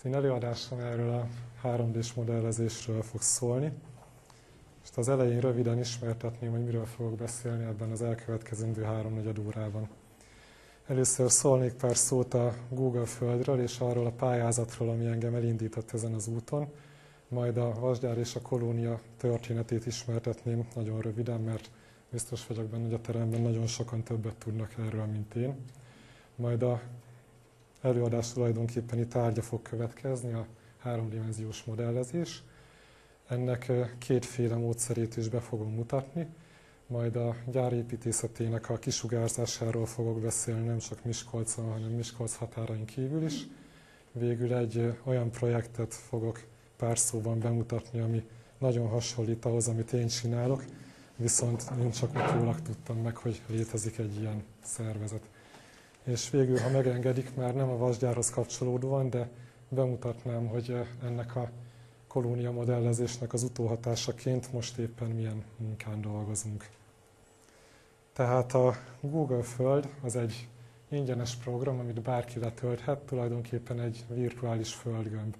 Én előadásom erről a 3D-s modellezésről fog szólni. És az elején röviden ismertetném, hogy miről fogok beszélni ebben az elkövetkezendő 3-4 órában. Először szólnék pár szót a Google Földről és arról a pályázatról, ami engem elindított ezen az úton. Majd a vasgyár és a kolónia történetét ismertetném nagyon röviden, mert biztos vagyok benne, hogy a teremben nagyon sokan többet tudnak erről, mint én. Majd a előadás tulajdonképpeni tárgya fog következni, a háromdimenziós modellezés. Ennek kétféle módszerét is be fogom mutatni. Majd a gyár építészetének a kisugárzásáról fogok beszélni, nem csak Miskolcon, hanem Miskolc határain kívül is. Végül egy olyan projektet fogok pár szóban bemutatni, ami nagyon hasonlít ahhoz, amit én csinálok, viszont én csak utólag tudtam meg, hogy létezik egy ilyen szervezet. És végül, ha megengedik, már nem a vasgyárhoz kapcsolódóan, de bemutatnám, hogy ennek a kolónia modellezésnek az utóhatásaként most éppen milyen munkán dolgozunk. Tehát a Google Föld az egy ingyenes program, amit bárki letölthet, tulajdonképpen egy virtuális földgömb.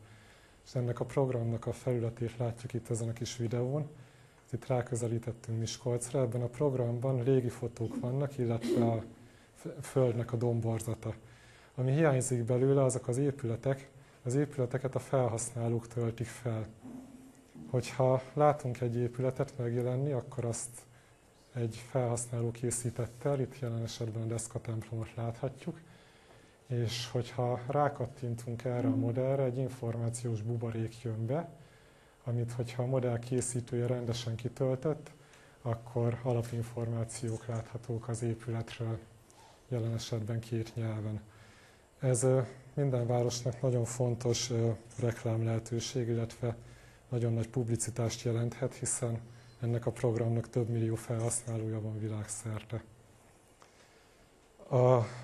És ennek a programnak a felületét látjuk itt ezen a kis videón. Itt ráközelítettünk Miskolcra. Ebben a programban légifotók vannak, illetve a Földnek a domborzata. Ami hiányzik belőle, azok az épületek. Az épületeket a felhasználók töltik fel. Hogyha látunk egy épületet megjelenni, akkor azt egy felhasználó készítette el, itt jelen esetben a Deszka templomot láthatjuk, és hogyha rákattintunk erre a modellre, egy információs buborék jön be, amit hogyha a modell készítője rendesen kitöltött, akkor alapinformációk láthatók az épületről, jelen esetben 2 nyelven. Ez minden városnak nagyon fontos reklám lehetőség, illetve nagyon nagy publicitást jelenthet, hiszen ennek a programnak több millió felhasználója van világszerte.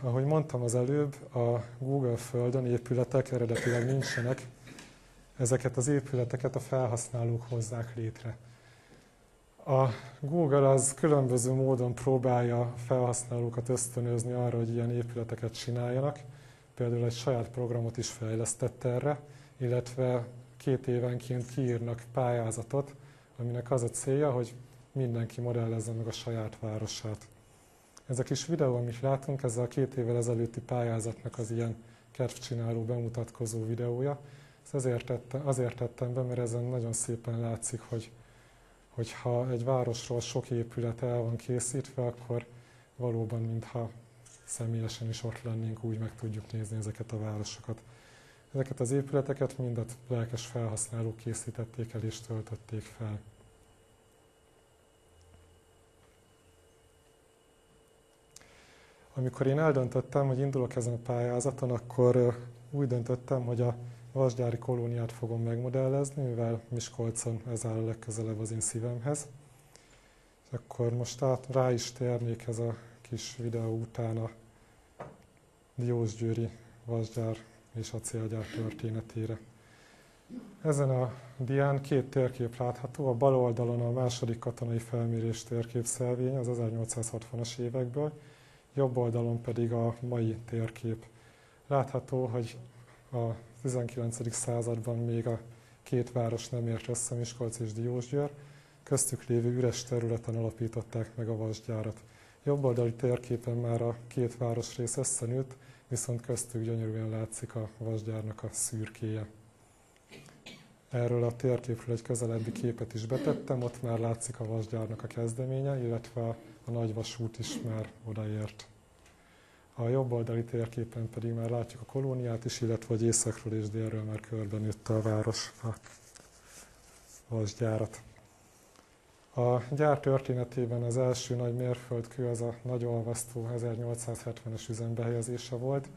Ahogy mondtam az előbb, a Google Földön épületek eredetileg nincsenek. Ezeket az épületeket a felhasználók hozzák létre. A Google az különböző módon próbálja a felhasználókat ösztönözni arra, hogy ilyen épületeket csináljanak. Például egy saját programot is fejlesztett erre, illetve 2 évenként kiírnak pályázatot, aminek az a célja, hogy mindenki modellezze meg a saját városát. Ez a kis videó, amit látunk, ez a 2 évvel ezelőtti pályázatnak az ilyen kedvcsináló bemutatkozó videója. Ezt azért tettem be, mert ezen nagyon szépen látszik, hogy ha egy városról sok épület el van készítve, akkor valóban, mintha személyesen is ott lennénk, úgy meg tudjuk nézni ezeket a városokat. Ezeket az épületeket mindet lelkes felhasználók készítették el és töltötték fel. Amikor én eldöntöttem, hogy indulok ezen a pályázaton, akkor úgy döntöttem, hogy a vasgyári kolóniát fogom megmodellezni, mivel Miskolcon ez áll a legközelebb az én szívemhez. És akkor most rá is térnék ez a kis videó után a diósgyőri vasgyár és acélgyár történetére. Ezen a dián 2 térkép látható, a bal oldalon a második katonai felmérés térképszelvény az 1860-as évekből, jobb oldalon pedig a mai térkép. Látható, hogy a 19. században még a 2 város nem ért össze, Miskolc és Diósgyőr, köztük lévő üres területen alapították meg a vasgyárat. Jobb oldali térképen már a 2 városrész összenőtt, viszont köztük gyönyörűen látszik a vasgyárnak a szürkéje. Erről a térképről egy közelebbi képet is betettem, ott már látszik a vasgyárnak a kezdeménye, illetve a nagyvasút is már odaért. A jobb oldali térképen pedig már látjuk a kolóniát is, illetve hogy északról és délről már körbenőtte a város a vasgyárat. A gyár történetében az első nagy mérföldkő az a nagy olvasztó 1870-es üzembe helyezése volt,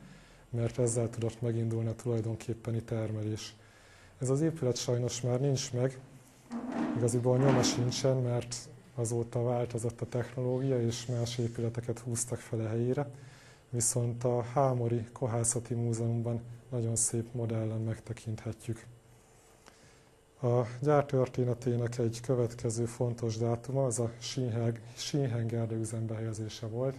mert ezzel tudott megindulni a tulajdonképpeni termelés. Ez az épület sajnos már nincs meg, igaziból nyoma sincsen, mert azóta változott a technológia, és más épületeket húztak fel a helyére, viszont a Hámori Kohászati Múzeumban nagyon szép modellen megtekinthetjük. A gyár történetének egy következő fontos dátuma az a Sínhengerde üzembe helyezése volt.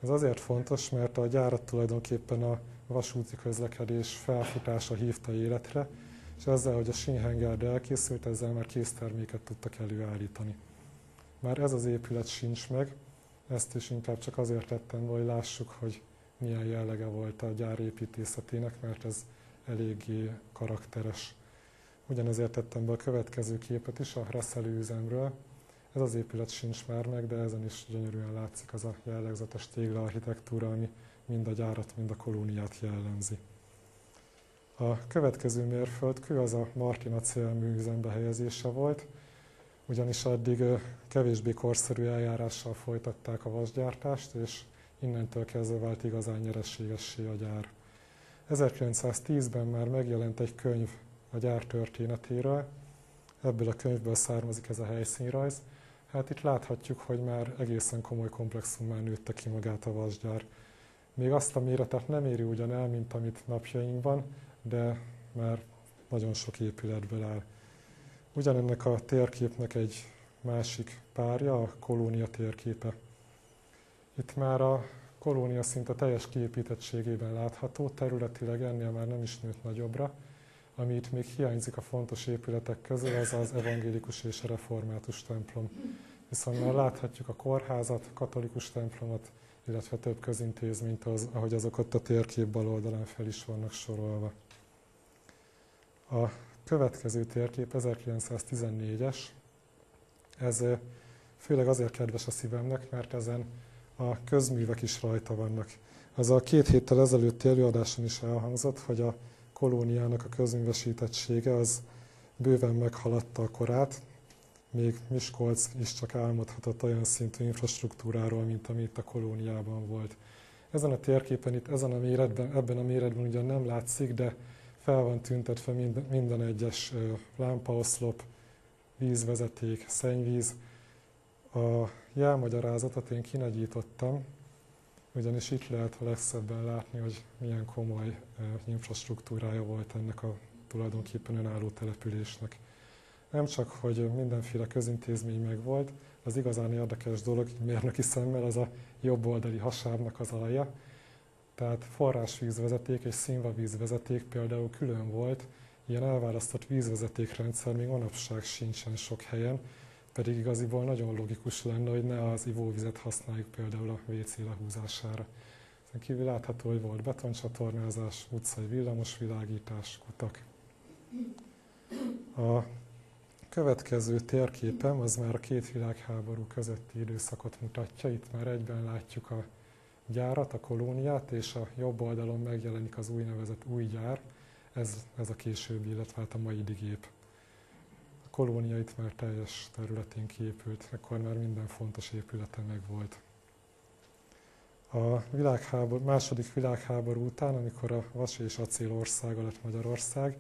Ez azért fontos, mert a gyárat tulajdonképpen a vasúti közlekedés felfutása hívta életre, és ezzel, hogy a sínhengerd elkészült, ezzel már készterméket tudtak előállítani. Már ez az épület sincs meg, ezt is inkább csak azért tettem, hogy lássuk, hogy milyen jellege volt a gyár építészetének, mert ez eléggé karakteres. Ugyanezért tettem be a következő képet is a reszelőüzemről. Ez az épület sincs már meg, de ezen is gyönyörűen látszik az a jellegzetes téglaarchitektúra, ami mind a gyárat, mind a kolóniát jellemzi. A következő mérföldkő az a Martin acélmű üzembe helyezése volt, ugyanis addig kevésbé korszerű eljárással folytatták a vasgyártást, és innentől kezdve vált igazán nyereségessé a gyár. 1910-ben már megjelent egy könyv a gyár történetéről, ebből a könyvből származik ez a helyszínrajz. Hát itt láthatjuk, hogy már egészen komoly komplexummá nőtte ki magát a vasgyár. Még azt a méretet nem éri ugyan el, mint amit napjainkban, de már nagyon sok épületből áll. Ugyanennek a térképnek egy másik párja, a kolónia térképe. Itt már a kolónia szinte teljes kiépítettségében látható, területileg ennél már nem is nőtt nagyobbra. Ami itt még hiányzik a fontos épületek közül, az az evangélikus és a református templom. Viszont már láthatjuk a kórházat, a katolikus templomot, illetve több közintézményt, ahogy azok ott a térkép bal oldalán fel is vannak sorolva. A következő térkép 1914-es. Ez főleg azért kedves a szívemnek, mert ezen a közművek is rajta vannak. Az a 2 héttel ezelőtti előadáson is elhangzott, hogy a kolóniának a közművesítettsége az bőven meghaladta a korát, még Miskolc is csak álmodhatott olyan szintű infrastruktúráról, mint ami itt a kolóniában volt. Ezen a térképen, itt ezen a méretben, ebben a méretben ugyan nem látszik, de fel van tüntetve minden egyes lámpaoszlop, vízvezeték, szennyvíz. A jelmagyarázatot én kinagyítottam, ugyanis itt lehet a legszebben látni, hogy milyen komoly infrastruktúrája volt ennek a tulajdonképpen önálló településnek. Nem csak, hogy mindenféle közintézmény megvolt, az igazán érdekes dolog mérnöki szemmel az a jobboldali hasábnak az alja. Tehát forrásvízvezeték és színvavízvezeték például külön volt, ilyen elválasztott vízvezetékrendszer még manapság sincsen sok helyen, pedig igaziból nagyon logikus lenne, hogy ne az ivóvizet használjuk például a WC lehúzására. Ezen kívül látható, hogy volt betoncsatornázás, utcai villamosvilágítás, kutak. A következő térképem az már a 2 világháború közötti időszakot mutatja. Itt már egyben látjuk a gyárat, a kolóniát, és a jobb oldalon megjelenik az úgynevezett új gyár. Ez a későbbi, illetve hát a mai gép. A kolónia itt már teljes területén kiépült, ekkor már minden fontos épülete megvolt. A második világháború után, amikor a vas és acél országa lett Magyarország,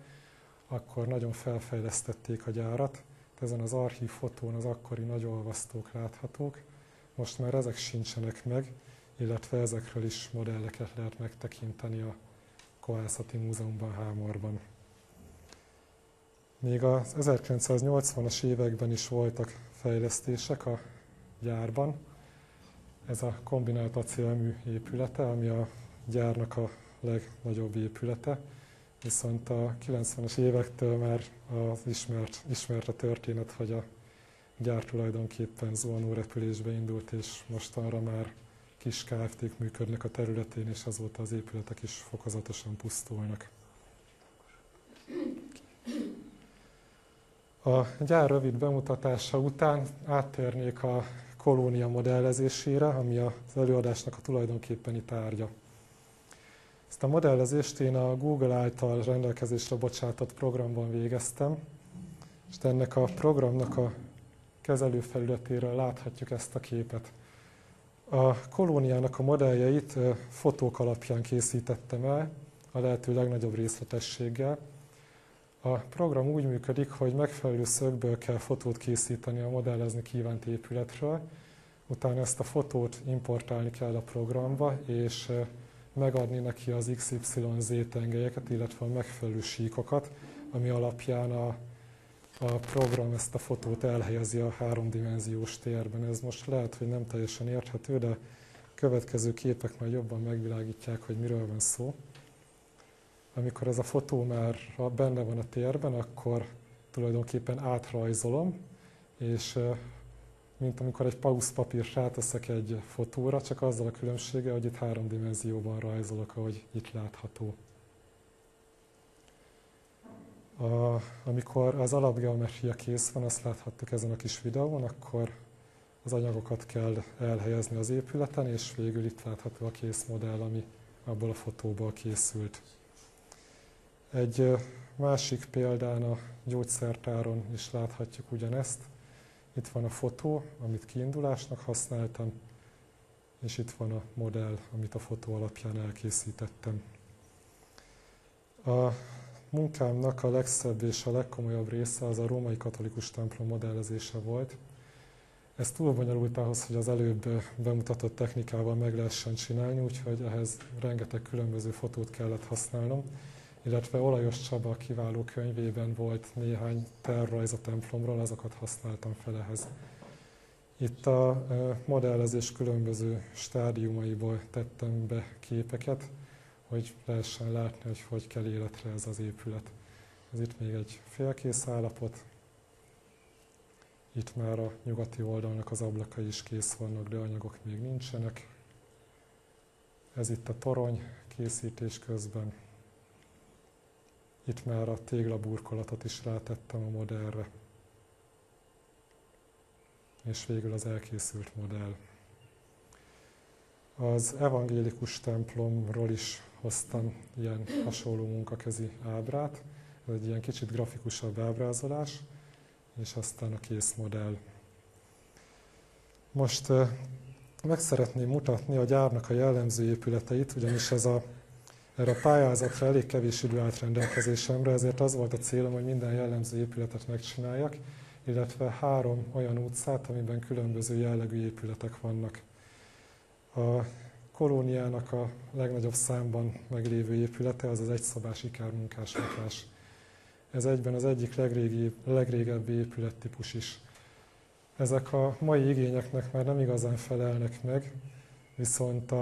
akkor nagyon felfejlesztették a gyárat. Ezen az archív fotón az akkori nagyolvasztók láthatók. Most már ezek sincsenek meg, illetve ezekről is modelleket lehet megtekinteni a Kohászati Múzeumban, Hámorban. Még az 1980-as években is voltak fejlesztések a gyárban. Ez a kombinált acélmű épülete, ami a gyárnak a legnagyobb épülete. Viszont a 90-es évektől már az ismert a történet, hogy a gyár tulajdonképpen zuhanórepülésbe indult, és mostanra már kis Kft-k működnek a területén, és azóta az épületek is fokozatosan pusztulnak. A gyár rövid bemutatása után áttérnék a kolónia modellezésére, ami az előadásnak a tulajdonképpeni tárgya. Ezt a modellezést én a Google által rendelkezésre bocsátott programban végeztem, és ennek a programnak a kezelőfelületéről láthatjuk ezt a képet. A kolóniának a modelljeit fotók alapján készítettem el, a lehető legnagyobb részletességgel. A program úgy működik, hogy megfelelő szögből kell fotót készíteni a modellezni kívánt épületről, utána ezt a fotót importálni kell a programba, és megadni neki az XYZ tengelyeket, illetve a megfelelő síkokat, ami alapján a program ezt a fotót elhelyezi a háromdimenziós térben. Ez most lehet, hogy nem teljesen érthető, de a következő képek majd jobban megvilágítják, hogy miről van szó. Amikor ez a fotó már benne van a térben, akkor tulajdonképpen átrajzolom, és mint amikor egy pauszpapírt ráteszek egy fotóra, csak azzal a különbséggel, hogy itt 3 dimenzióban rajzolok, ahogy itt látható. Amikor az alapgeometria kész van, azt láthattuk ezen a kis videón, akkor az anyagokat kell elhelyezni az épületen, és végül itt látható a kész modell, ami abból a fotóból készült. Egy másik példán a gyógyszertáron is láthatjuk ugyanezt. Itt van a fotó, amit kiindulásnak használtam, és itt van a modell, amit a fotó alapján elkészítettem. A munkámnak a legszebb és a legkomolyabb része az a római katolikus templom modellezése volt. Ez túl bonyolult ahhoz, hogy az előbb bemutatott technikával meg lehessen csinálni, úgyhogy ehhez rengeteg különböző fotót kellett használnom, illetve Olajos Csaba kiváló könyvében volt néhány tervrajz a templomról, azokat használtam fel ehhez. Itt a modellezés különböző stádiumaiból tettem be képeket, hogy lehessen látni, hogy hogy kell életre ez az épület. Ez itt még egy félkész állapot. Itt már a nyugati oldalnak az ablakai is kész vannak, de anyagok még nincsenek. Ez itt a torony készítés közben. Itt már a téglaburkolatot is rátettem a modellre. És végül az elkészült modell. Az evangélikus templomról is hoztam ilyen hasonló munkakezi ábrát. Ez egy ilyen kicsit grafikusabb ábrázolás, és aztán a kész modell. Most meg szeretném mutatni a gyárnak a jellemző épületeit, ugyanis erre a pályázatra elég kevés idő állt rendelkezésemre, ezért az volt a célom, hogy minden jellemző épületet megcsináljak, illetve 3 olyan utcát, amiben különböző jellegű épületek vannak. A kolóniának a legnagyobb számban meglévő épülete az az egyszobás ikermunkás lakás. Ez egyben az egyik legrégebbi épülettípus is. Ezek a mai igényeknek már nem igazán felelnek meg, viszont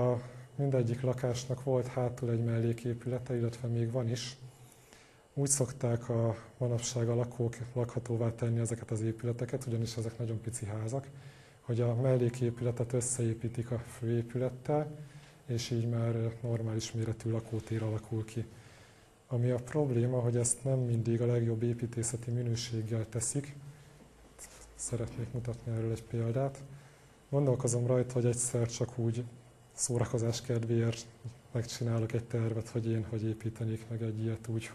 mindegyik lakásnak volt hátul egy melléképülete, illetve még van is. Úgy szokták manapság a lakók lakhatóvá tenni ezeket az épületeket, ugyanis ezek nagyon pici házak, hogy a melléképületet összeépítik a főépülettel, és így már normális méretű lakótér alakul ki. Ami a probléma, hogy ezt nem mindig a legjobb építészeti minőséggel teszik. Szeretnék mutatni erről egy példát. Gondolkozom rajta, hogy egyszer csak úgy szórakozás kedvéért megcsinálok egy tervet, hogy én hogy építenék meg egy ilyet úgy,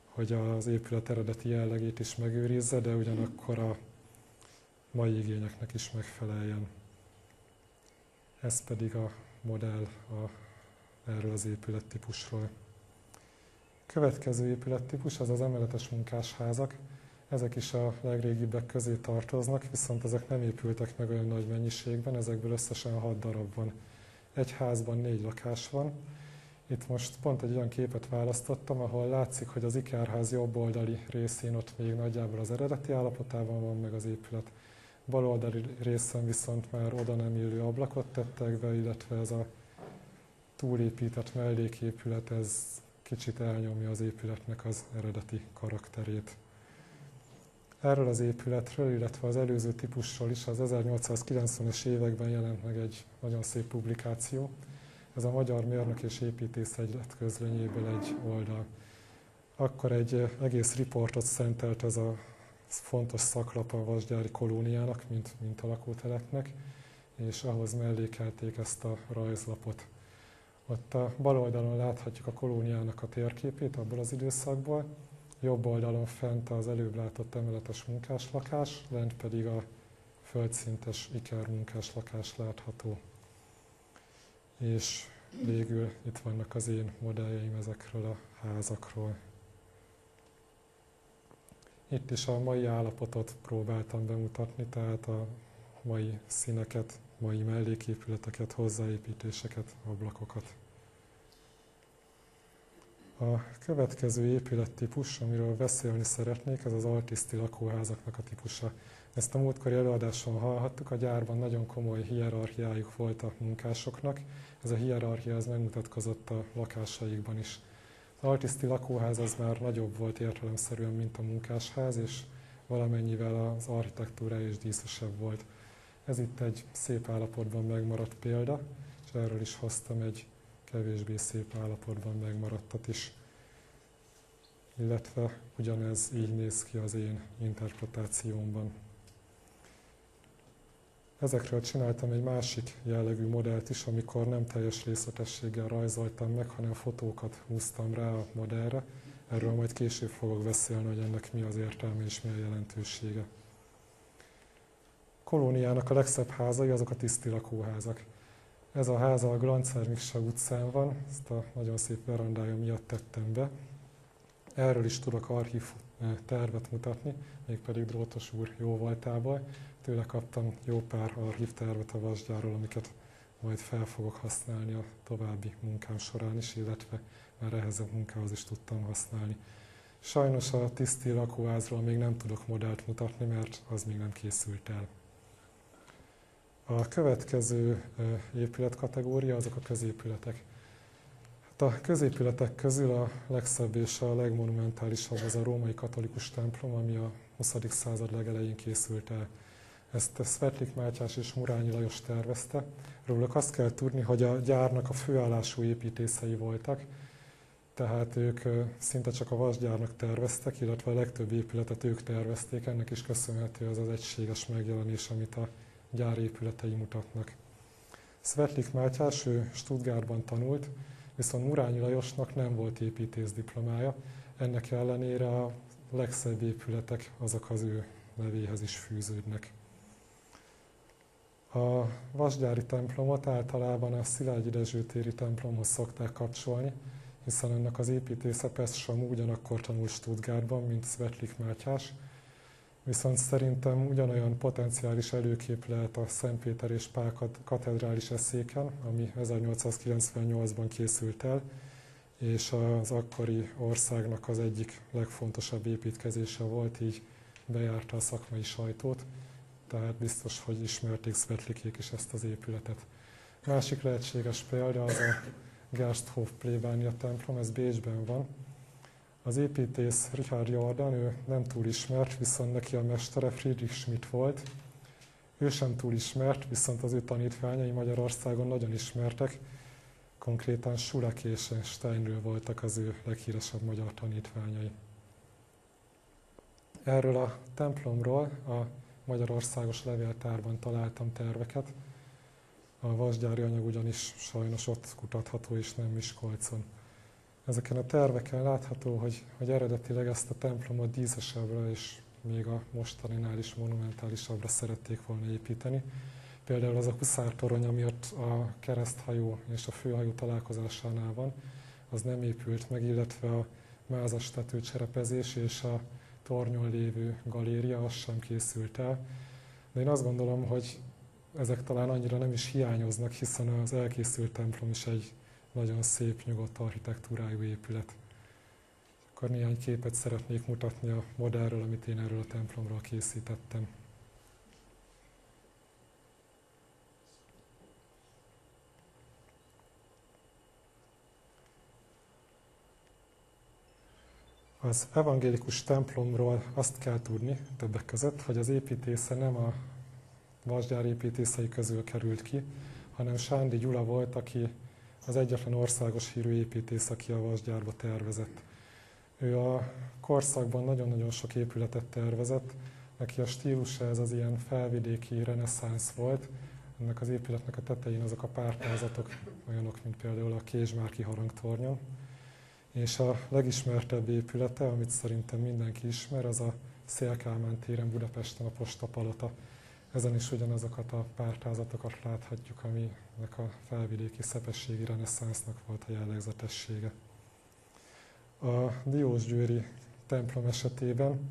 hogy az épület eredeti jellegét is megőrizze, de ugyanakkor a mai igényeknek is megfeleljen. Ez pedig a modell erről az épülettípusról. Következő épülettípus az az emeletes munkásházak. Ezek is a legrégibbek közé tartoznak, viszont ezek nem épültek meg olyan nagy mennyiségben, ezekből összesen 6 darab van. Egy házban 4 lakás van. Itt most pont egy olyan képet választottam, ahol látszik, hogy az ikerház jobb oldali részén ott még nagyjából az eredeti állapotában van meg az épület. Bal oldali részen viszont már oda nem illő ablakot tettek be, illetve ez a túlépített melléképület, ez kicsit elnyomja az épületnek az eredeti karakterét. Erről az épületről, illetve az előző típusról is az 1890-es években jelent meg egy nagyon szép publikáció. Ez a Magyar Mérnök és Építész Egylet közlönyéből egy oldal. Akkor egy egész riportot szentelt ez a fontos szaklap a vasgyári kolóniának, mint a lakótelepnek, és ahhoz mellékelték ezt a rajzlapot. Ott a bal oldalon láthatjuk a kolóniának a térképét abból az időszakból, jobb oldalon fent az előbb látott emeletes munkáslakás, lent pedig a földszintes ikermunkáslakás látható. És végül itt vannak az én modelljeim ezekről a házakról. Itt is a mai állapotot próbáltam bemutatni, tehát a mai színeket, mai melléképületeket, hozzáépítéseket, ablakokat. A következő épülettípus, amiről beszélni szeretnék, ez az altiszti lakóházaknak a típusa. Ezt a múltkori előadáson hallhattuk, a gyárban nagyon komoly hierarchiájuk volt a munkásoknak. Ez a hierarchia megmutatkozott a lakásaikban is. Az altiszti lakóház az már nagyobb volt értelemszerűen, mint a munkásház, és valamennyivel az architektúrája is díszesebb volt. Ez itt egy szép állapotban megmaradt példa, és erről is hoztam egy kevésbé szép állapotban megmaradtat is. Illetve ugyanez így néz ki az én interpretációmban. Ezekről csináltam egy másik jellegű modellt is, amikor nem teljes részletességgel rajzoltam meg, hanem fotókat húztam rá a modellre. Erről majd később fogok beszélni, hogy ennek mi az értelme és mi a jelentősége. Kolóniának a legszebb házai azok a tiszti lakóházak. Ez a ház a Glanczer-Miksa utcán van, ezt a nagyon szép verandája miatt tettem be. Erről is tudok archív tervet mutatni, mégpedig Drótos úr jó voltából. Tőle kaptam jó pár archív tervet a Vasgyárról, amiket majd fel fogok használni a további munkám során is, illetve már ehhez a munkához is tudtam használni. Sajnos a tiszti lakóházról még nem tudok modellt mutatni, mert az még nem készült el. A következő épületkategória azok a középületek. Hát a középületek közül a legszebb és a legmonumentálisabb az a római katolikus templom, ami a 20. század legelején készült el. Ezt Svetlik Mátyás és Murányi Lajos tervezte. Róluk azt kell tudni, hogy a gyárnak a főállású építészei voltak, tehát ők szinte csak a vasgyárnak terveztek, illetve a legtöbb épületet ők tervezték. Ennek is köszönhető az az egységes megjelenés, amit a gyár épületei mutatnak. Svetlik Mátyás, ő Stuttgartban tanult, viszont Murányi Lajosnak nem volt építész diplomája, ennek ellenére a legszebb épületek azok az ő nevéhez is fűződnek. A vasgyári templomot általában a Szilágyi Dezső téri templomhoz szokták kapcsolni, hiszen ennek az építésze Pest-Samu ugyanakkor tanult Stuttgartban, mint Svetlik Mátyás, viszont szerintem ugyanolyan potenciális előkép lehet a Szent Péter és Pál katedrális eszéken, ami 1898-ban készült el, és az akkori országnak az egyik legfontosabb építkezése volt, így bejárta a szakmai sajtót, tehát biztos, hogy ismerték Svetlikék is ezt az épületet. Másik lehetséges példa az a Gersthof plébánia templom, ez Bécsben van. Az építész Richard Jordan, ő nem túl ismert, viszont neki a mestere Friedrich Schmidt volt. Ő sem túl ismert, viszont az ő tanítványai Magyarországon nagyon ismertek. Konkrétan Schulek és Steinrő voltak az ő leghíresebb magyar tanítványai. Erről a templomról a Magyarországos Levéltárban találtam terveket. A vasgyári anyag ugyanis sajnos ott kutatható, és nem Miskolcon. Ezeken a terveken látható, hogy eredetileg ezt a templomot díszesebbre és még a mostaninál is monumentálisabbra szerették volna építeni. Például az a huszártorony, ami ott a kereszthajó és a főhajó találkozásánál van, az nem épült meg, illetve a mázas tetőcserepezés és a tornyon lévő galéria, az sem készült el. De én azt gondolom, hogy ezek talán annyira nem is hiányoznak, hiszen az elkészült templom is egy nagyon szép, nyugodt architektúrájú épület. Akkor néhány képet szeretnék mutatni a modellről, amit én erről a templomról készítettem. Az evangélikus templomról azt kell tudni többek között, hogy az építésze nem a vasgyár építészei közül került ki, hanem Sándi Gyula volt, aki az egyetlen országos hírű építész, aki a vasgyárba tervezett. Ő a korszakban nagyon-nagyon sok épületet tervezett, neki a stílusa ez az ilyen felvidéki reneszánsz volt. Ennek az épületnek a tetején azok a pártázatok olyanok, mint például a Kézsmárki harangtornyon. És a legismertebb épülete, amit szerintem mindenki ismer, az a Széll Kálmán téren Budapesten a Postapalota. Ezen is ugyanazokat a pártázatokat láthatjuk, aminek a felvidéki szepességi reneszánsznak volt a jellegzetessége. A diósgyőri templom esetében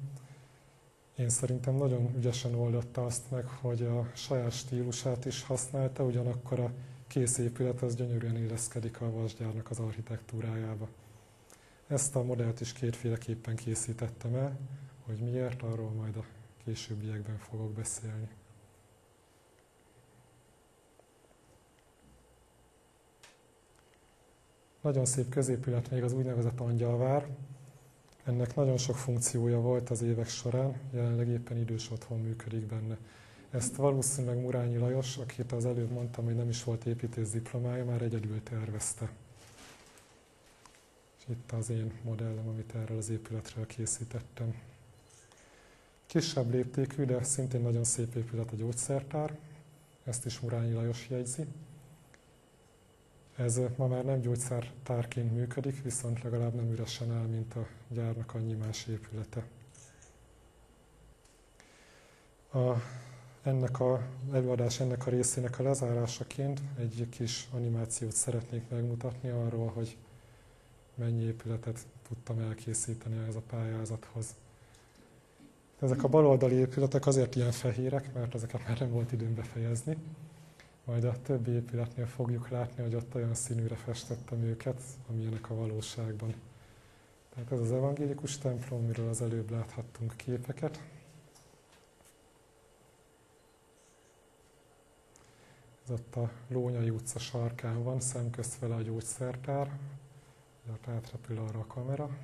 én szerintem nagyon ügyesen oldotta azt meg, hogy a saját stílusát is használta, ugyanakkor a kész épület az gyönyörűen illeszkedik a vasgyárnak az architektúrájába. Ezt a modellt is kétféleképpen készítettem el, hogy miért, arról majd a későbbiekben fogok beszélni. Nagyon szép középület még az úgynevezett Angyalvár. Ennek nagyon sok funkciója volt az évek során, jelenleg éppen idős otthon működik benne. Ezt valószínűleg Murányi Lajos, akit az előbb mondtam, hogy nem is volt építész diplomája, már egyedül tervezte. És itt az én modellem, amit erről az épületről készítettem. Kisebb léptékű, de szintén nagyon szép épület a gyógyszertár. Ezt is Murányi Lajos jegyzi. Ez ma már nem gyógyszertárként működik, viszont legalább nem üresen áll, mint a gyárnak annyi más épülete. Ennek az előadás ennek a részének a lezárásaként egy kis animációt szeretnék megmutatni arról, hogy mennyi épületet tudtam elkészíteni ehhez a pályázathoz. Ezek a baloldali épületek azért ilyen fehérek, mert ezeket már nem volt időm befejezni. Majd a többi épületnél fogjuk látni, hogy ott olyan színűre festettem őket, amilyenek a valóságban. Tehát ez az evangélikus templom, amiről az előbb láthattunk képeket. Ez ott a Lónyai utca sarkán van, szemközt vele a gyógyszertár. Ott átrepül arra a kamera.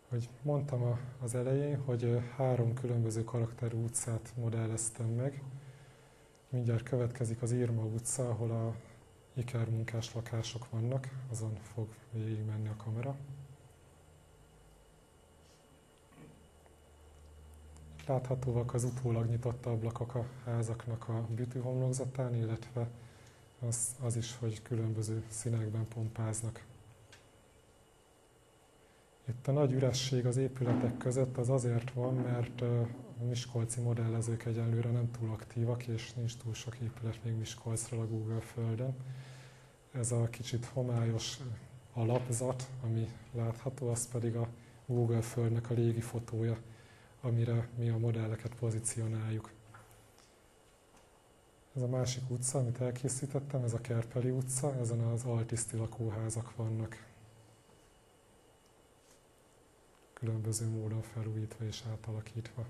Hogy mondtam az elején, hogy 3 különböző karakterű utcát modelleztem meg. Mindjárt következik az Irma utca, ahol a ikermunkás lakások vannak, azon fog végigmenni a kamera. Láthatóak az utólag nyitott ablakok a házaknak a bütűhomlokzatán, illetve az is, hogy különböző színekben pompáznak. Itt a nagy üresség az épületek között az azért van, mert a miskolci modellezők egyelőre nem túl aktívak, és nincs túl sok épület még Miskolcról a Google Földön. Ez a kicsit homályos alapzat, ami látható, az pedig a Google Földnek a légi fotója, amire mi a modelleket pozícionáljuk. Ez a másik utca, amit elkészítettem, ez a Kerpeli utca, ezen az altiszti lakóházak vannak. Különböző módon felújítva és átalakítva.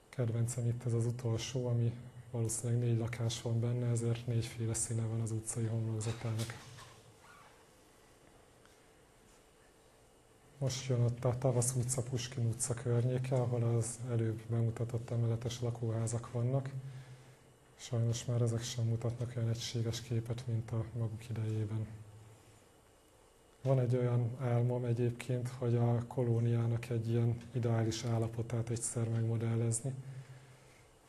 Kedvencem itt ez az utolsó, ami valószínűleg 4 lakás van benne, ezért 4 féle színe van az utcai homlokzatának. Most jön ott a Tavasz utca, Puskin utca környéke, ahol az előbb bemutatott emeletes lakóházak vannak. Sajnos már ezek sem mutatnak olyan egységes képet, mint a maguk idejében. Van egy olyan álmom egyébként, hogy a kolóniának egy ilyen ideális állapotát egyszer megmodellezni.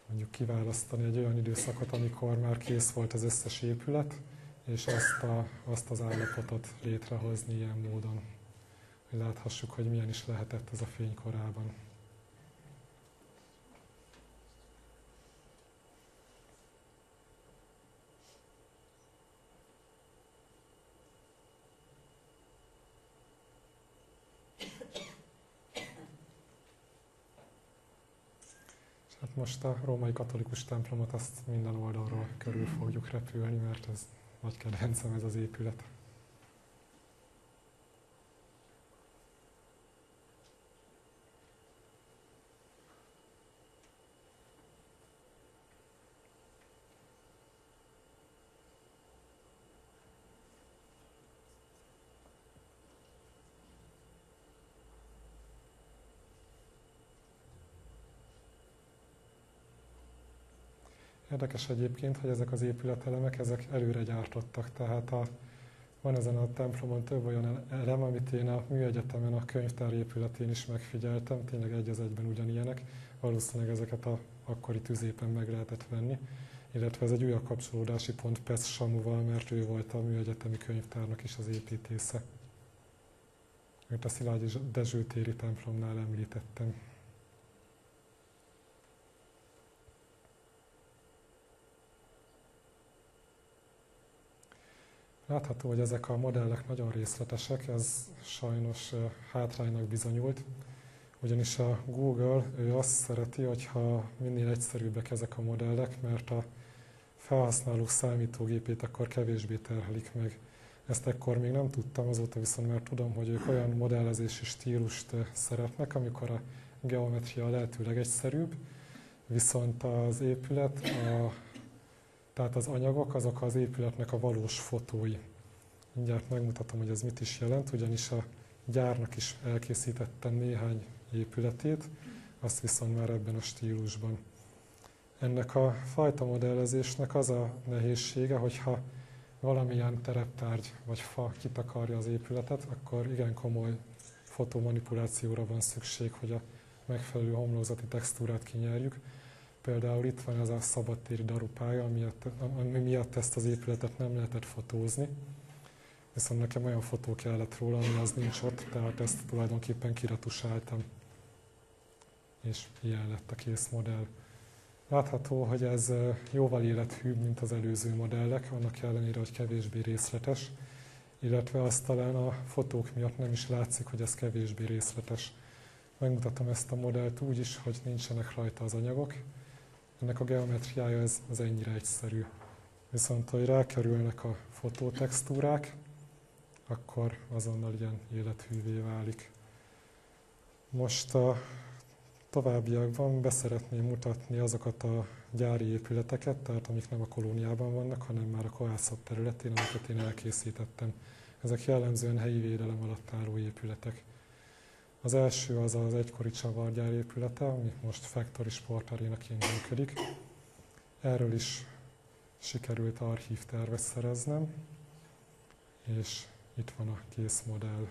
Mondjuk kiválasztani egy olyan időszakot, amikor már kész volt az összes épület, és azt az állapotot létrehozni ilyen módon. Hogy láthassuk, hogy milyen is lehetett ez a fénykorában. Hát most a római katolikus templomot azt minden oldalról körül fogjuk repülni, mert ez nagy kedvencem ez az épület. Érdekes egyébként, hogy ezek az épületelemek, ezek előre gyártottak, tehát van ezen a templomon több olyan elem, amit én a műegyetemen, a könyvtár épületén is megfigyeltem, tényleg egy az egyben ugyanilyenek, valószínűleg ezeket a akkori tüzépen meg lehetett venni, illetve ez egy újabb kapcsolódási pont Pesz Samuval, mert ő volt a műegyetemi könyvtárnak is az építésze. Őt a Szilágyi Dezső téri templomnál említettem. Látható, hogy ezek a modellek nagyon részletesek, ez sajnos hátránynak bizonyult, ugyanis a Google ő azt szereti, hogyha minél egyszerűbbek ezek a modellek, mert a felhasználók számítógépét akkor kevésbé terhelik meg. Ezt ekkor még nem tudtam, azóta viszont már tudom, hogy ők olyan modellezési stílust szeretnek, amikor a geometria lehetőleg egyszerűbb, viszont az épület, tehát az anyagok, azok az épületnek a valós fotói. Mindjárt megmutatom, hogy ez mit is jelent, ugyanis a gyárnak is elkészítettem néhány épületét, azt viszont már ebben a stílusban. Ennek a fajta modellezésnek az a nehézsége, hogyha valamilyen tereptárgy vagy fa kitakarja az épületet, akkor igen komoly fotomanipulációra van szükség, hogy a megfelelő homlokzati textúrát kinyerjük. Például itt van ez a szabadtéri darupálya, ami miatt ezt az épületet nem lehetett fotózni. Viszont nekem olyan fotó kellett róla, ami az nincs ott, tehát ezt tulajdonképpen kiretusáltam. És ilyen lett a kész modell. Látható, hogy ez jóval élethűbb, mint az előző modellek, annak ellenére, hogy kevésbé részletes, illetve azt talán a fotók miatt nem is látszik, hogy ez kevésbé részletes. Megmutatom ezt a modellt úgy is, hogy nincsenek rajta az anyagok. Ennek a geometriája ez ennyire egyszerű. Viszont, hogy rákerülnek a fotótextúrák, akkor azonnal ilyen élethűvé válik. Most a továbbiakban beszeretném mutatni azokat a gyári épületeket, tehát amik nem a kolóniában vannak, hanem már a kohászat területén, amiket én elkészítettem. Ezek jellemzően helyi védelem alatt álló épületek. Az első az az egykori csavargyár épülete, ami most Factory Sport Arénaként működik. Erről is sikerült archívtervet szereznem, és itt van a kész modell.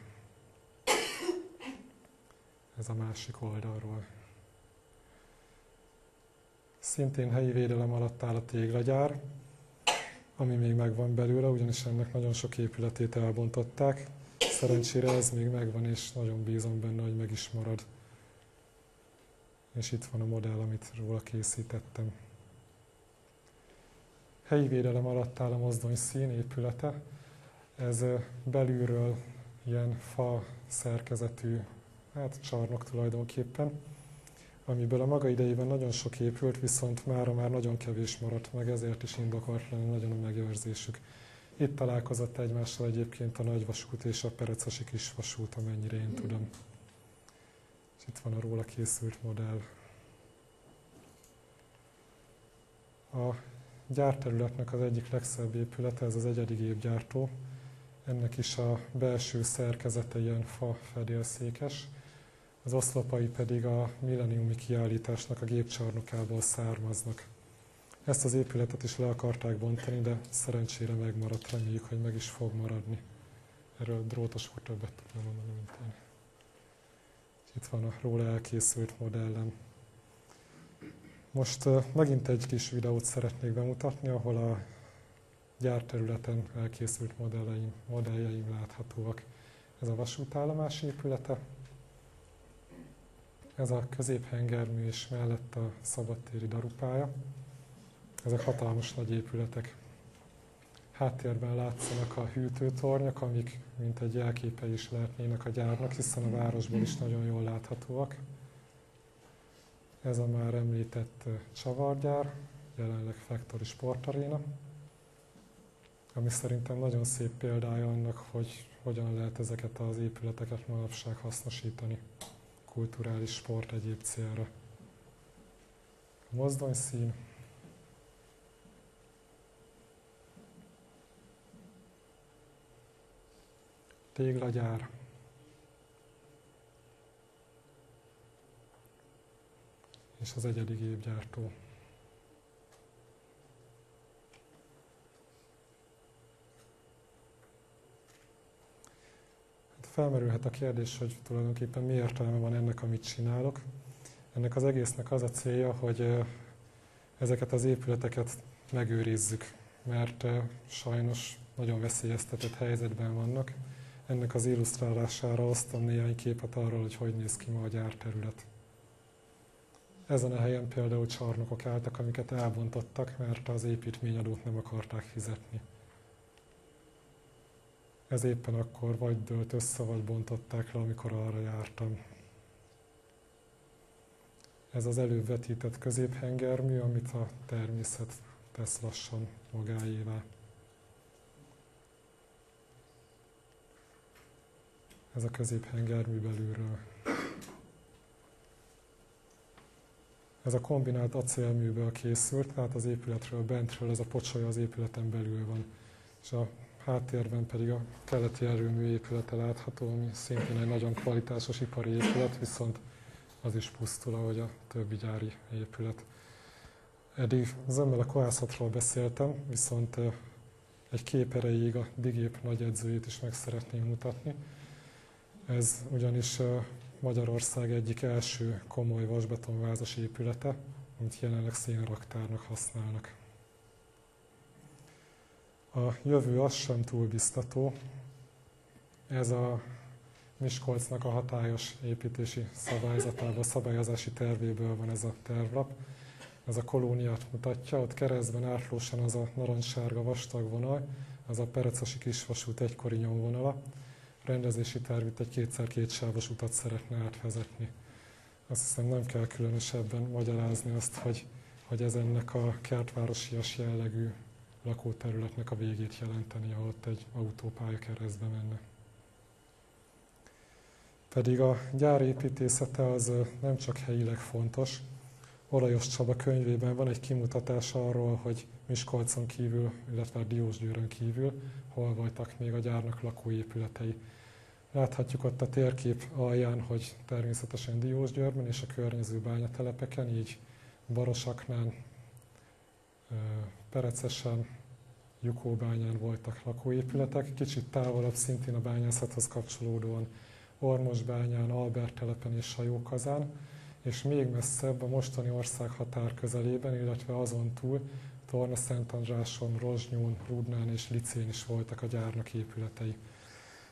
Ez a másik oldalról. Szintén helyi védelem alatt áll a téglagyár, ami még megvan belőle, ugyanis ennek nagyon sok épületét elbontották. Szerencsére ez még megvan, és nagyon bízom benne, hogy meg is marad. És itt van a modell, amit róla készítettem. Helyi védelem alatt áll a mozdonyszín épülete. Ez belülről ilyen fa szerkezetű, csarnok tulajdonképpen, amiből a maga idejében nagyon sok épült, viszont mára már nagyon kevés maradt meg, ezért is indokolt lenne nagyon a megőrzésük. Itt találkozott egymással egyébként a nagyvasút és a perecesi kisvasút, amennyire én tudom. És itt van a róla készült modell. A gyárterületnek az egyik legszebb épülete, ez az egyedi gépgyártó. Ennek is a belső szerkezete ilyen fa fedélszékes, az oszlopai pedig a milleniumi kiállításnak a gépcsarnokából származnak. Ezt az épületet is le akarták bontani, de szerencsére megmaradt, reméljük, hogy meg is fog maradni. Erről Drótos úr többet tudna mondani, mint én. Itt van a róla elkészült modellem. Most megint egy kis videót szeretnék bemutatni, ahol a gyárterületen elkészült modelljeim láthatóak. Ez a vasútállomás épülete, ez a középhengermű és mellett a szabadtéri darupálya. Ezek hatalmas nagy épületek. Háttérben látszanak a hűtőtornyok, amik mint egy jelképe is lehetnének a gyárnak, hiszen a városból is nagyon jól láthatóak. Ez a már említett csavargyár, jelenleg Factory Sport Arena, ami szerintem nagyon szép példája annak, hogy hogyan lehet ezeket az épületeket manapság hasznosítani kulturális, sport, egyéb célra. A mozdonyszín, téglagyár, és az egyedi gépgyártó. Felmerülhet a kérdés, hogy tulajdonképpen mi értelme van ennek, amit csinálok. Ennek az egésznek az a célja, hogy ezeket az épületeket megőrizzük, mert sajnos nagyon veszélyeztetett helyzetben vannak. Ennek az illusztrálására hoztam néhány képet arról, hogy hogy néz ki ma a gyárterület. Ezen a helyen például csarnokok álltak, amiket elbontottak, mert az építményadót nem akarták fizetni. Ez éppen akkor vagy dőlt össze, vagy bontották le, amikor arra jártam. Ez az előbb vetített középhengermű, amit a természet tesz lassan magáévá. Ez a középhengermű belülről. Ez a kombinált acélműből készült, tehát az épületről bentről ez a pocsolya az épületen belül van. És a háttérben pedig a keleti erőmű épülete látható, ami szintén egy nagyon kvalitásos ipari épület, viszont az is pusztul, ahogy a többi gyári épület. Eddig zömmel a kohászatról beszéltem, viszont egy kép erejéig a Digép nagyedzőjét is meg szeretném mutatni. Ez ugyanis Magyarország egyik első komoly vasbetonvázas épülete, amit jelenleg szénraktárnak használnak. A jövő az sem túl biztató. Ez a Miskolcnak a hatályos építési szabályzatában, szabályozási tervéből van ez a tervlap. Ez a kolóniát mutatja, ott keresztben átlósan az a narancssárga vastag vonal, az a Perecesi kisvasút egykori nyomvonala. A rendezési terv itt egy 2x2 sávos utat szeretne átvezetni. Azt hiszem nem kell különösebben magyarázni azt, hogy ez ennek a kertvárosias jellegű lakóterületnek a végét jelenteni, ahol ott egy autópálya keresztbe menne. Pedig a gyár építészete az nem csak helyileg fontos. Olajos Csaba könyvében van egy kimutatás arról, hogy Miskolcon kívül, illetve Diósgyőrön kívül hol voltak még a gyárnak lakóépületei. Láthatjuk ott a térkép alján, hogy természetesen Diósgyőrben és a környező bányatelepeken, így Barosaknán, Perecesen, Jukóbányán voltak lakóépületek, kicsit távolabb szintén a bányászathoz kapcsolódóan Ormosbányán, Alberttelepen és Sajókazán, és még messzebb a mostani ország határ közelében, illetve azon túl Torna-Szentandráson, Rozsnyón, Rudnán és Licén is voltak a gyárnak épületei.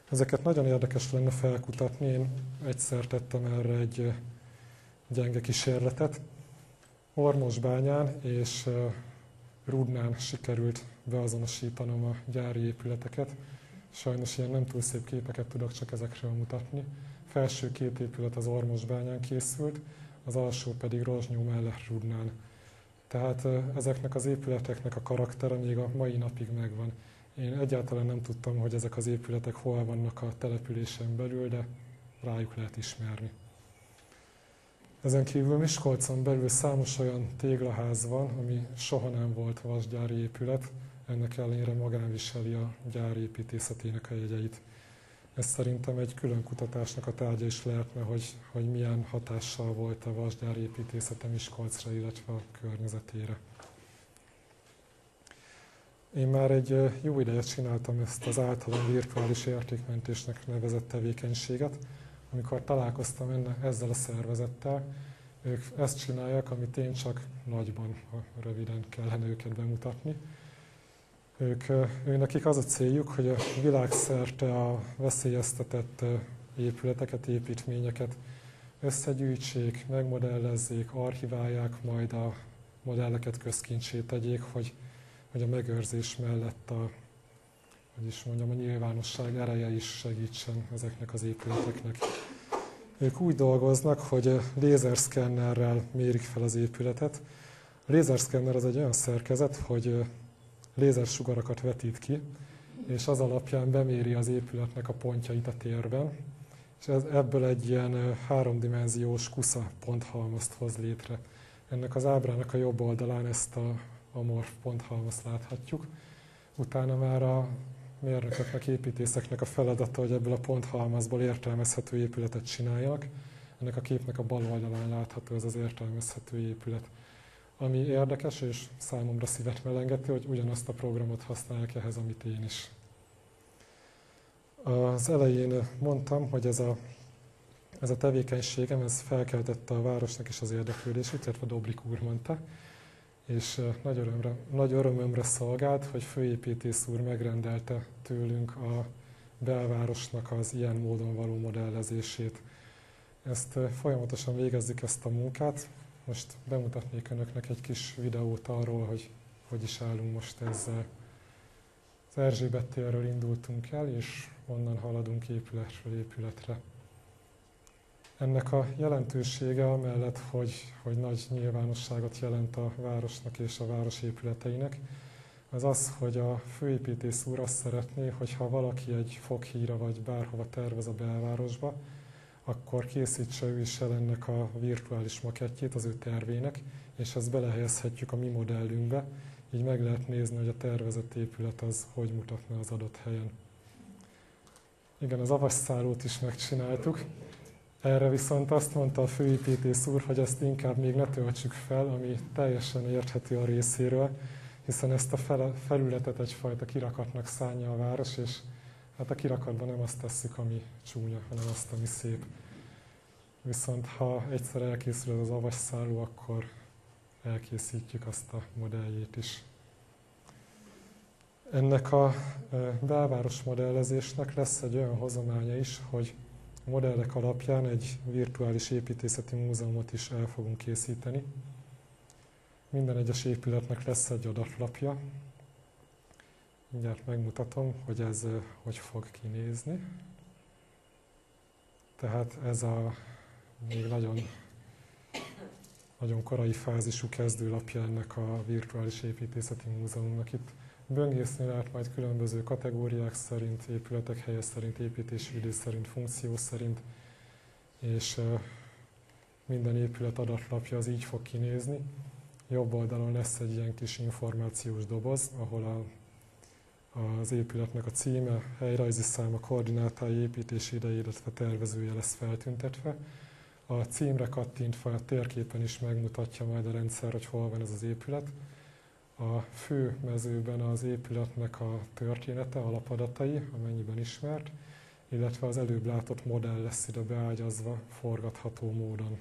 Ezeket nagyon érdekes lenne felkutatni, én egyszer tettem erre egy gyenge kísérletet. Ormosbányán és Rudnán sikerült beazonosítanom a gyári épületeket. Sajnos ilyen nem túl szép képeket tudok csak ezekről mutatni. Felső két épület az Ormosbányán készült, az alsó pedig Rozsnyó mellett Rudnán. Tehát ezeknek az épületeknek a karaktere még a mai napig megvan. Én egyáltalán nem tudtam, hogy ezek az épületek hol vannak a településen belül, de rájuk lehet ismerni. Ezen kívül Miskolcon belül számos olyan téglaház van, ami soha nem volt vasgyári épület, ennek ellenére magán viseli a gyár építészetének a jegyeit. Ez szerintem egy külön kutatásnak a tárgya is lehetne, hogy milyen hatással volt a vasgyár építészete Miskolcra, illetve a környezetére. Én már egy jó ideje csináltam ezt az általam virtuális értékmentésnek nevezett tevékenységet. Amikor találkoztam ezzel a szervezettel, ők ezt csinálják, amit én csak nagyban, ha röviden kellene őket bemutatni. Nekik az a céljuk, hogy a világszerte a veszélyeztetett épületeket, építményeket összegyűjtsék, megmodellezzék, archiválják, majd a modelleket közkincsé tegyék, hogy a megőrzés mellett a nyilvánosság ereje is segítsen ezeknek az épületeknek. Ők úgy dolgoznak, hogy lézerszkennerrel mérik fel az épületet. A lézerszkenner az egy olyan szerkezet, hogy lézersugarakat vetít ki, és az alapján beméri az épületnek a pontjait a térben, és ebből egy ilyen háromdimenziós kusza ponthalmazt hoz létre. Ennek az ábrának a jobb oldalán ezt a amorf ponthalmazt láthatjuk. Utána már a mérnököknek, építészeknek a feladata, hogy ebből a ponthalmazból értelmezhető épületet csináljanak. Ennek a képnek a bal oldalán látható ez az értelmezhető épület. Ami érdekes és számomra szívet melengető, hogy ugyanazt a programot használják ehhez, amit én is. Az elején mondtam, hogy ez a tevékenységem, ez felkeltette a városnak is az érdeklődését, illetve Dobrik úr mondta, és nagy örömömre szolgált, hogy főépítész úr megrendelte tőlünk a belvárosnak az ilyen módon való modellezését. Ezt folyamatosan végezzük ezt a munkát. Most bemutatnék önöknek egy kis videót arról, hogy is állunk most ezzel. Az Erzsébet térről indultunk el, és onnan haladunk épületről épületre. Ennek a jelentősége amellett, hogy nagy nyilvánosságot jelent a városnak és a város épületeinek, az az, hogy a főépítész úr azt szeretné, hogyha valaki egy foghíjra vagy bárhova tervez a belvárosba, akkor készítse ő is el ennek a virtuális makettjét az ő tervének, és ezt belehelyezhetjük a mi modellünkbe, így meg lehet nézni, hogy a tervezett épület az hogy mutatna az adott helyen. Igen, az avasszállót is megcsináltuk. Erre viszont azt mondta a főépítész úr, hogy ezt inkább még ne töltsük fel, ami teljesen érthető a részéről, hiszen ezt a felületet egyfajta kirakatnak szánja a város, és hát a kirakatban nem azt tesszük, ami csúnya, hanem azt, ami szép. Viszont ha egyszer elkészül ez az avasszálló, akkor elkészítjük azt a modelljét is. Ennek a belváros modellezésnek lesz egy olyan hozománya is, hogy a modellek alapján egy virtuális építészeti múzeumot is el fogunk készíteni. Minden egyes épületnek lesz egy adatlapja. Mindjárt megmutatom, hogy ez hogy fog kinézni. Tehát ez a még nagyon korai fázisú kezdőlapja ennek a virtuális építészeti múzeumnak. Itt böngészni lehet majd különböző kategóriák szerint, épületek helye szerint, építési idő szerint, funkció szerint, és minden épület adatlapja az így fog kinézni. Jobb oldalon lesz egy ilyen kis információs doboz, ahol az épületnek a címe, helyrajzi száma, koordinátái, építési ideje, illetve tervezője lesz feltüntetve. A címre kattintva a térképen is megmutatja majd a rendszer, hogy hol van ez az épület. A fő mezőben az épületnek a története, alapadatai, amennyiben ismert, illetve az előbb látott modell lesz ide beágyazva forgatható módon.